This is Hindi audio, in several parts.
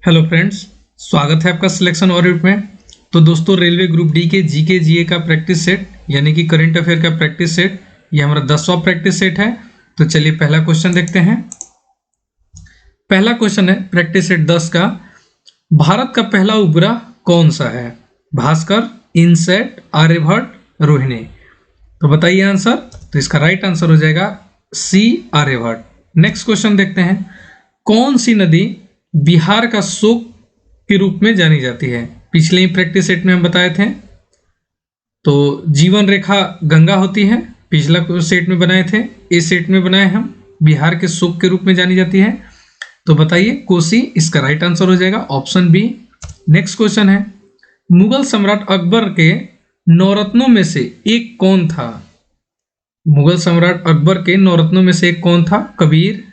हेलो फ्रेंड्स, स्वागत है आपका सिलेक्शन ऑडिट में। तो दोस्तों, रेलवे ग्रुप डी के जीके जीए का प्रैक्टिस सेट यानी कि करंट अफेयर का प्रैक्टिस सेट, ये हमारा 10वां प्रैक्टिस सेट है। तो चलिए पहला क्वेश्चन देखते हैं। पहला क्वेश्चन है प्रैक्टिस सेट 10 का, भारत का पहला उपग्रह कौन सा है? भास्कर, इनसैट, आर्यभट्ट, रोहिणी। तो बताइए आंसर। तो इसका राइट आंसर हो जाएगा सी, आर्यभट्ट। नेक्स्ट क्वेश्चन देखते हैं, कौन सी नदी बिहार का शोक के रूप में जानी जाती है? पिछले ही प्रैक्टिस सेट में हम बताए थे। तो जीवन रेखा गंगा होती है, पिछला सेट में बनाए थे, इस सेट में बनाए हम, बिहार के शोक के रूप में जानी जाती है। तो बताइए कोसी, इसका राइट आंसर हो जाएगा ऑप्शन बी। नेक्स्ट क्वेश्चन है, मुगल सम्राट अकबर के नौरत्नों में से एक कौन था? मुगल सम्राट अकबर के नौरत्नों में से एक कौन था? कबीर,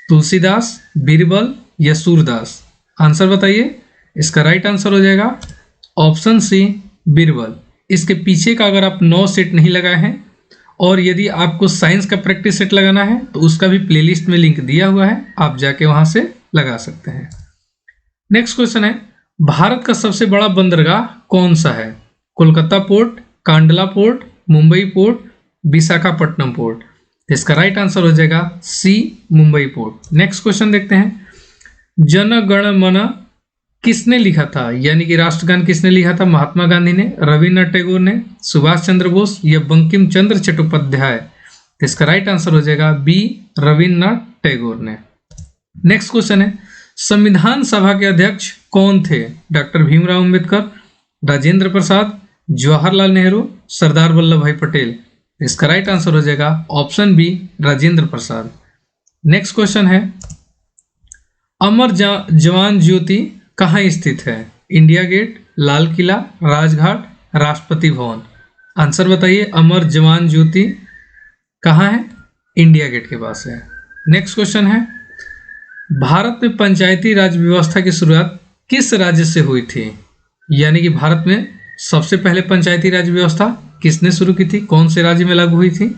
तुलसीदास, बीरबल या सूरदास। आंसर बताइए। इसका राइट आंसर हो जाएगा ऑप्शन सी, बीरबल। इसके पीछे का अगर आप 9 सेट नहीं लगाए हैं और यदि आपको साइंस का प्रैक्टिस सेट लगाना है तो उसका भी प्लेलिस्ट में लिंक दिया हुआ है, आप जाके वहां से लगा सकते हैं। नेक्स्ट क्वेश्चन है, भारत का सबसे बड़ा बंदरगाह कौन सा है? Kolkata port, Kandla port, Mumbai port, Visakhapatnam port. इसका राइट आंसर हो जाएगा सी, मुंबई पोर्ट। नेक्स्ट क्वेश्चन देखते हैं, जन गण मन किसने लिखा था? यानी कि राष्ट्रगान किसने लिखा था? महात्मा गांधी ने, रविन्द्रनाथ टैगोर ने, सुभाष चंद्र बोस या बंकिम चंद्र चट्टोपाध्याय। इसका राइट आंसर हो जाएगा बी, रविन्द्रनाथ टैगोर ने। नेक्स्ट क्वेश्चन है, संविधान सभा के अध्यक्ष कौन थे? डॉक्टर भीमराव अंबेडकर, राजेंद्र प्रसाद, जवाहरलाल नेहरू, सरदार वल्लभ भाई पटेल। इसका राइट आंसर हो जाएगा option B, Rajendra Prasad. Next question है, अमर जवान ज्योति कहाँ स्थित है? India gate, Lal Qila, Rajghat, Rashtrapati Bhavan. Answer बताइए। अमर जवान ज्योति कहाँ है? इंडिया गेट के पास है। नेक्स्ट क्वेश्चन है, भारत में पंचायती राज व्यवस्था की शुरुआत किस राज्य से हुई थी? यानी कि भारत में सबसे पहले पंचायती राज व्यवस्था किसने शुरू की थी? कौन से राज्य में लागू हुई थी?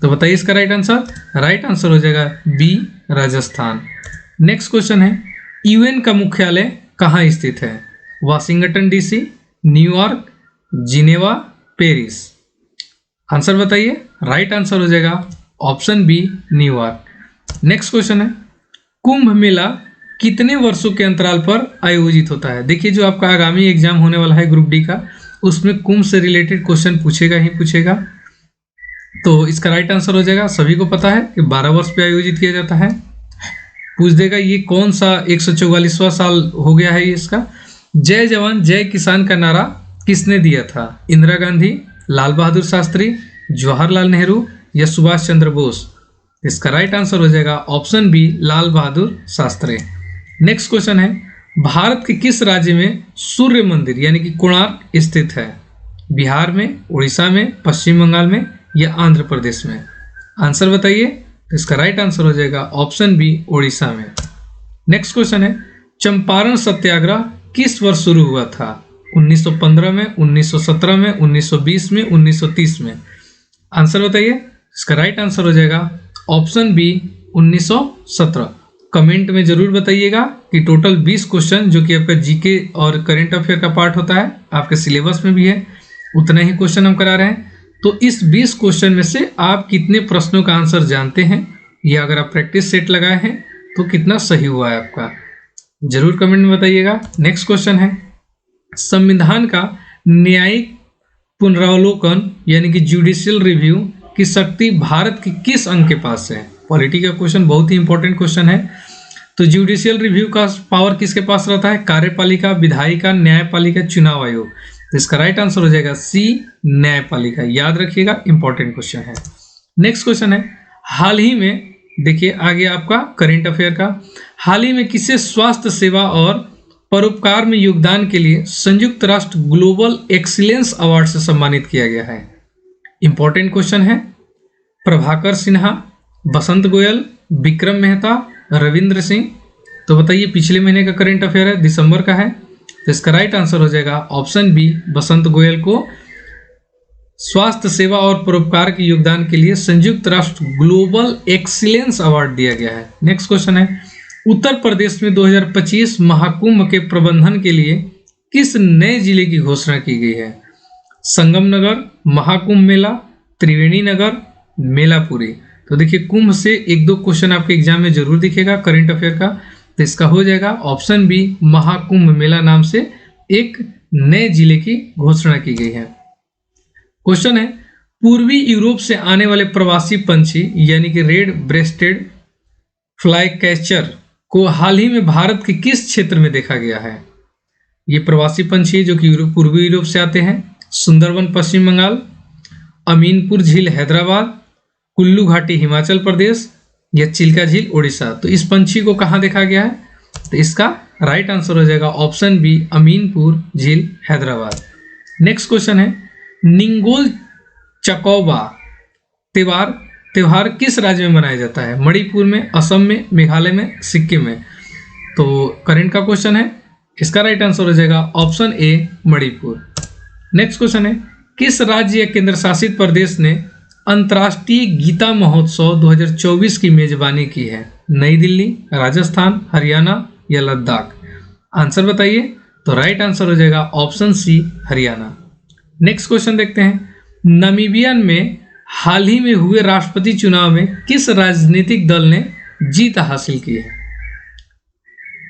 तो बताइए इसका राइट आंसर। राइट आंसर हो जाएगा बी, राजस्थान। नेक्स्ट क्वेश्चन है, यूएन का मुख्यालय कहाँ स्थित है? Washington DC, New York, Geneva, Paris. Answer बताइए। राइट आंसर हो जाएगा option B, New York. Next question है, कुंभ मेला कितने वर्षों के अंतराल पर आयोजित होता है? देखिए, जो आपका आगामी एग्जाम होने वाला है ग्रुप डी का, उसमें कुंभ से रिलेटेड क्वेश्चन पूछेगा ही पूछेगा। तो इसका राइट आंसर हो जाएगा, सभी को पता है कि 12 वर्ष पे आयोजित किया जाता है। पूछ देगा ये कौन सा 144वां साल हो गया है इसका। जय जवान जय किसान का नारा किसने दिया था? इंदिरा गांधी, लाल बहादुर शास्त्री, जवाहरलाल नेहरू या सुभाष चंद्र बोस। इसका राइट आंसर हो जाएगा option B, Lal Bahadur Shastri. Next question है, भारत के किस राज्य में सूर्य मंदिर यानी कि कोणार्क स्थित है? बिहार में, उड़ीसा में, पश्चिम बंगाल में या आंध्र प्रदेश में? आंसर बताइए। तो इसका राइट आंसर हो जाएगा ऑप्शन बी, उड़ीसा में। नेक्स्ट क्वेश्चन है, चंपारण सत्याग्रह किस वर्ष शुरू हुआ था? 1915 में, 1917 में, 1920 में, 1930 में। आंसर बताइए। इसका राइट आंसर हो जाएगा ऑप्शन बी, 1917। कमेंट में जरूर बताइएगा कि टोटल 20 क्वेश्चन जो कि आपका जीके और करंट अफेयर का पार्ट होता है, आपके सिलेबस में भी है, उतना ही क्वेश्चन हम करा रहे हैं। तो इस 20 क्वेश्चन में से आप कितने प्रश्नों का आंसर जानते हैं, या अगर आप प्रैक्टिस सेट लगाए हैं तो कितना सही हुआ है आपका, जरूर कमेंट में बताइएगा। नेक्स्ट क्वेश्चन है, संविधान का न्यायिक पुनरावलोकन यानी कि जुडिशियल रिव्यू की शक्ति भारत के किस अंग के पास है? पॉलिटी का क्वेश्चन, बहुत ही इंपॉर्टेंट क्वेश्चन है। तो जुडिशियल रिव्यू का पावर किसके पास रहता है? कार्यपालिका, विधायिका, न्यायपालिका, चुनाव आयोग। तो इसका राइट आंसर हो जाएगा सी, न्यायपालिका। याद रखिएगा, इंपॉर्टेंट क्वेश्चन है। नेक्स्ट क्वेश्चन है, हाल ही में, देखिए आगे आपका करंट अफेयर का, हाल ही में किसे स्वास्थ्य सेवा और परोपकार में योगदान के लिए संयुक्त राष्ट्र ग्लोबल एक्सीलेंस अवार्ड से सम्मानित किया गया है? इंपॉर्टेंट क्वेश्चन है। प्रभाकर सिन्हा, बसंत गोयल, विक्रम मेहता, रविंद्र सिंह। तो बताइए, पिछले महीने का करंट अफेयर है, दिसंबर का है। तो इसका राइट आंसर हो जाएगा ऑप्शन बी, बसंत गोयल को स्वास्थ्य सेवा और परोपकार के योगदान के लिए संयुक्त राष्ट्र ग्लोबल एक्सीलेंस अवार्ड दिया गया है। नेक्स्ट क्वेश्चन है, उत्तर प्रदेश में 2025 महाकुंभ के प्रबंधन के लिए किस नए जिले की घोषणा की गई है? संगम नगर, महाकुंभ मेला, त्रिवेणी नगर, मेलापुरी। तो देखिए कुंभ से एक दो क्वेश्चन आपके एग्जाम में जरूर दिखेगा करंट अफेयर का, तो इसका हो जाएगा ऑप्शन बी, महाकुंभ मेला नाम से एक नए जिले की घोषणा की गई है। क्वेश्चन है, पूर्वी यूरोप से आने वाले प्रवासी पंछी यानी कि रेड ब्रेस्टेड फ्लाई कैचर को हाल ही में भारत के किस क्षेत्र में देखा गया है? ये प्रवासी पंछी जो कि पूर्वी यूरोप से आते हैं। सुंदरवन पश्चिम बंगाल, अमीनपुर झील हैदराबाद, कुल्लू घाटी हिमाचल प्रदेश या चिल्का झील उड़ीसा। तो इस पंछी को कहाँ देखा गया है? तो इसका राइट आंसर हो जाएगा ऑप्शन बी, अमीनपुर झील हैदराबाद। नेक्स्ट क्वेश्चन है, निंगोल चकौबा त्योहार किस राज्य में मनाया जाता है? मणिपुर में, असम में, मेघालय में, सिक्किम में। तो करंट का क्वेश्चन है, इसका राइट आंसर हो जाएगा option A, Manipur. Next question है, किस राज्य या केंद्र शासित प्रदेश ने अंतर्राष्ट्रीय गीता महोत्सव 2024 की मेजबानी की है? नई दिल्ली, राजस्थान, हरियाणा या लद्दाख। आंसर बताइए। तो राइट आंसर हो जाएगा option C, Haryana. Next question देखते हैं, नामीबिया में हाल ही में हुए राष्ट्रपति चुनाव में किस राजनीतिक दल ने जीत हासिल की है?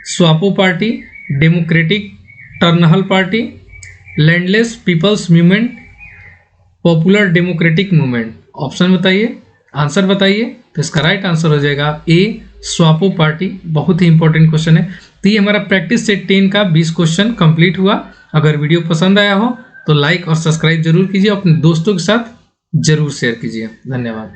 स्वापो party, democratic Turnhalle party, landless people's movement, popular democratic movement. Option बताइए, आंसर बताइए। तो इसका राइट आंसर हो जाएगा ए, स्वापो पार्टी। बहुत ही इंपॉर्टेंट क्वेश्चन है। तो ये हमारा प्रैक्टिस सेट 10 का 20 क्वेश्चन कंप्लीट हुआ। अगर वीडियो पसंद आया हो तो लाइक और सब्सक्राइब जरूर कीजिए, अपने दोस्तों के साथ जरूर शेयर कीजिए। धन्यवाद।